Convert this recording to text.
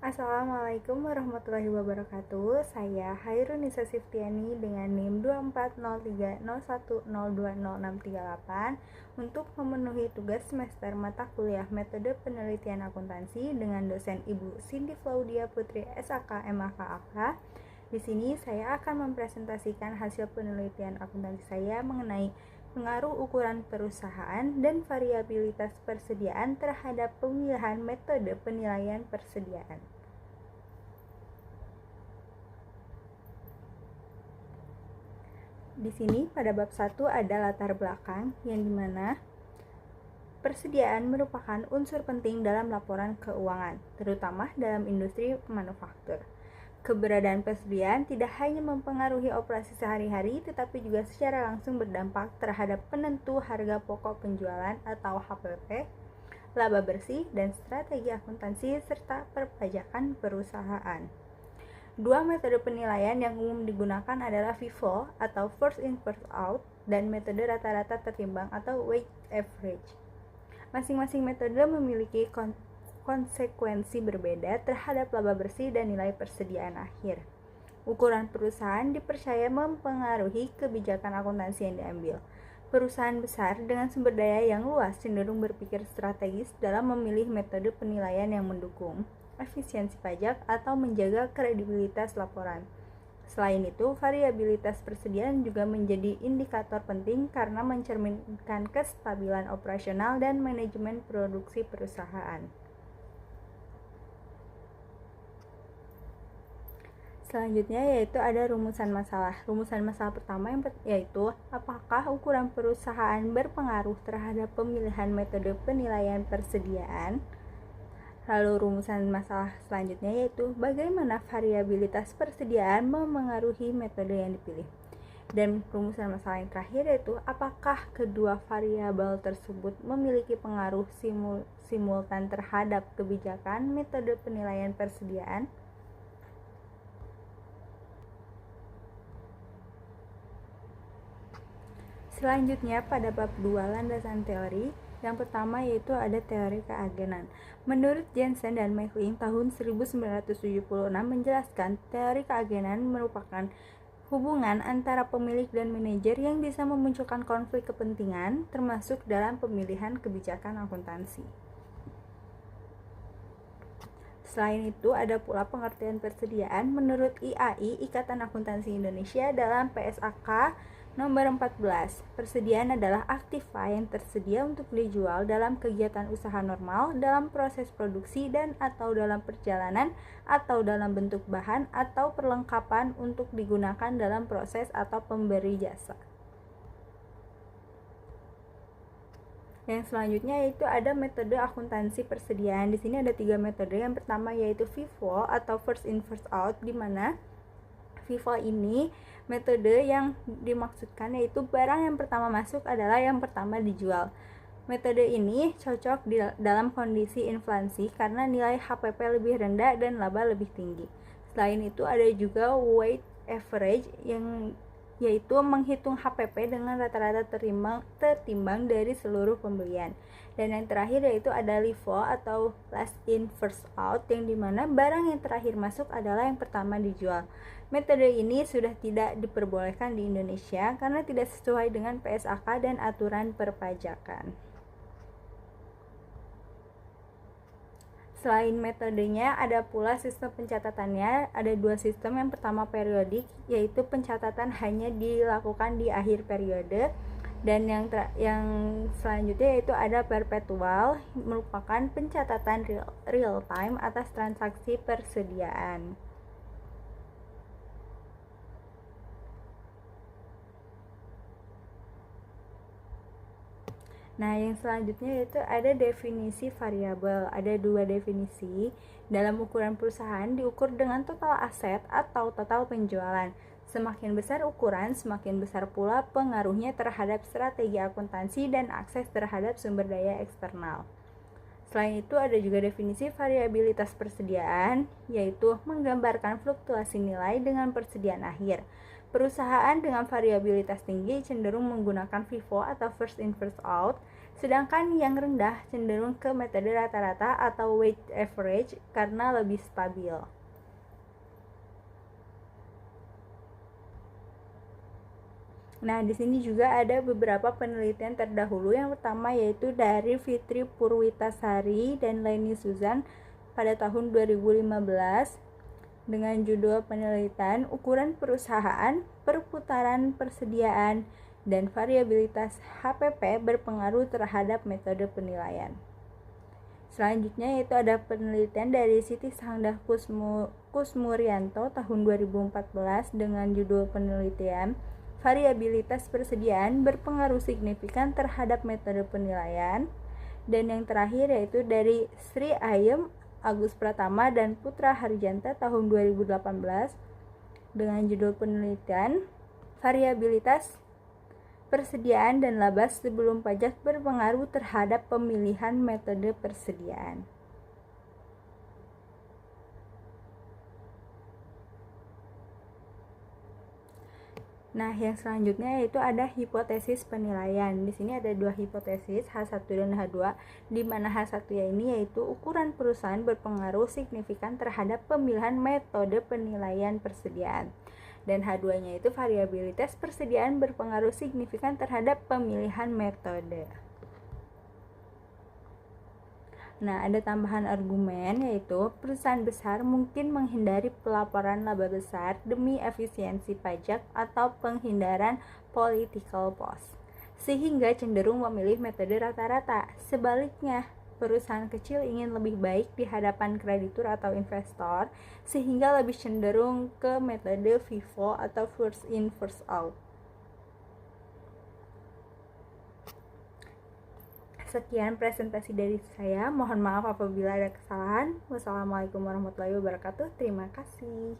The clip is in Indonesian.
Assalamualaikum warahmatullahi wabarakatuh. Saya Hairunisa Siftiani dengan NIM 240301020638 untuk memenuhi tugas semester mata kuliah Metode Penelitian Akuntansi dengan dosen Ibu Cindy Claudia Putri SAK MAK AK. Di sini saya akan mempresentasikan hasil penelitian akuntansi saya mengenai pengaruh ukuran perusahaan dan variabilitas persediaan terhadap pemilihan metode penilaian persediaan. Di sini pada bab 1 ada latar belakang yang dimana persediaan merupakan unsur penting dalam laporan keuangan, terutama dalam industri manufaktur. Keberadaan persediaan tidak hanya mempengaruhi operasi sehari-hari, tetapi juga secara langsung berdampak terhadap penentu harga pokok penjualan atau HPP, laba bersih, dan strategi akuntansi serta perpajakan perusahaan. Dua metode penilaian yang umum digunakan adalah FIFO atau First In First Out dan metode rata-rata tertimbang atau Weighted Average. Masing-masing metode memiliki konsekuensi berbeda terhadap laba bersih dan nilai persediaan akhir. Ukuran perusahaan dipercaya mempengaruhi kebijakan akuntansi yang diambil. Perusahaan besar dengan sumber daya yang luas cenderung berpikir strategis dalam memilih metode penilaian yang mendukung efisiensi pajak atau menjaga kredibilitas laporan. Selain itu, variabilitas persediaan juga menjadi indikator penting karena mencerminkan kestabilan operasional dan manajemen produksi perusahaan. Selanjutnya yaitu ada rumusan masalah. Rumusan masalah pertama yaitu apakah ukuran perusahaan berpengaruh terhadap pemilihan metode penilaian persediaan. Lalu rumusan masalah selanjutnya yaitu bagaimana variabilitas persediaan memengaruhi metode yang dipilih. Dan rumusan masalah yang terakhir yaitu apakah kedua variabel tersebut memiliki pengaruh simultan terhadap kebijakan metode penilaian persediaan. Selanjutnya pada bab 2 landasan teori, yang pertama yaitu ada teori keagenan. Menurut Jensen dan McLean tahun 1976 menjelaskan teori keagenan merupakan hubungan antara pemilik dan manajer yang bisa memunculkan konflik kepentingan termasuk dalam pemilihan kebijakan akuntansi. Selain itu, ada pula pengertian persediaan menurut IAI, Ikatan Akuntansi Indonesia dalam PSAK Nomor 14, persediaan adalah aktiva yang tersedia untuk dijual dalam kegiatan usaha normal, dalam proses produksi dan atau dalam perjalanan atau dalam bentuk bahan atau perlengkapan untuk digunakan dalam proses atau pemberi jasa. Yang selanjutnya yaitu ada metode akuntansi persediaan. Di sini ada 3 metode. Yang pertama yaitu FIFO atau First In First Out, di mana FIFO ini metode yang dimaksudkan yaitu barang yang pertama masuk adalah yang pertama dijual. Metode ini cocok dalam kondisi inflasi karena nilai HPP lebih rendah dan laba lebih tinggi. Selain itu ada juga weighted average yang yaitu menghitung HPP dengan rata-rata tertimbang dari seluruh pembelian. Dan yang terakhir yaitu ada LIFO atau last in first out, yang dimana barang yang terakhir masuk adalah yang pertama dijual. Metode ini sudah tidak diperbolehkan di Indonesia karena tidak sesuai dengan PSAK dan aturan perpajakan. Selain metodenya, ada pula sistem pencatatannya. Ada 2 sistem. Yang pertama periodik, yaitu pencatatan hanya dilakukan di akhir periode. Dan yang selanjutnya yaitu ada perpetual, merupakan pencatatan real time atas transaksi persediaan. Nah, yang selanjutnya yaitu ada definisi variabel. Ada 2 definisi. Dalam ukuran perusahaan diukur dengan total aset atau total penjualan. Semakin besar ukuran, semakin besar pula pengaruhnya terhadap strategi akuntansi dan akses terhadap sumber daya eksternal. Selain itu ada juga definisi variabilitas persediaan, yaitu menggambarkan fluktuasi nilai dengan persediaan akhir. Perusahaan dengan variabilitas tinggi cenderung menggunakan FIFO atau First In First Out, Sedangkan yang rendah cenderung ke metode rata-rata atau weighted average karena lebih stabil. Nah, di sini juga ada beberapa penelitian terdahulu. Yang pertama yaitu dari Fitri Purwitasari dan Leni Suzan pada tahun 2015 dengan judul penelitian ukuran perusahaan, perputaran persediaan, dan variabilitas HPP berpengaruh terhadap metode penilaian. Selanjutnya yaitu ada penelitian dari Siti Sangdah Kusmurianto tahun 2014 dengan judul penelitian variabilitas persediaan berpengaruh signifikan terhadap metode penilaian. Dan yang terakhir yaitu dari Sri Ayem, Agus Pratama, dan Putra Harjanta tahun 2018 dengan judul penelitian variabilitas persediaan dan laba sebelum pajak berpengaruh terhadap pemilihan metode persediaan. Nah, yang selanjutnya yaitu ada hipotesis penilaian. Di sini ada dua hipotesis, H1 dan H2, di mana H1 ini yaitu ukuran perusahaan berpengaruh signifikan terhadap pemilihan metode penilaian persediaan. Dan H2-nya itu variabilitas persediaan berpengaruh signifikan terhadap pemilihan metode. Nah, ada tambahan argumen yaitu perusahaan besar mungkin menghindari pelaporan laba besar demi efisiensi pajak atau penghindaran political loss, sehingga cenderung memilih metode rata-rata. Sebaliknya, perusahaan kecil ingin lebih baik di hadapan kreditur atau investor, sehingga lebih cenderung ke metode FIFO atau first in first out. Sekian presentasi dari saya. Mohon maaf apabila ada kesalahan. Wassalamualaikum warahmatullahi wabarakatuh. Terima kasih.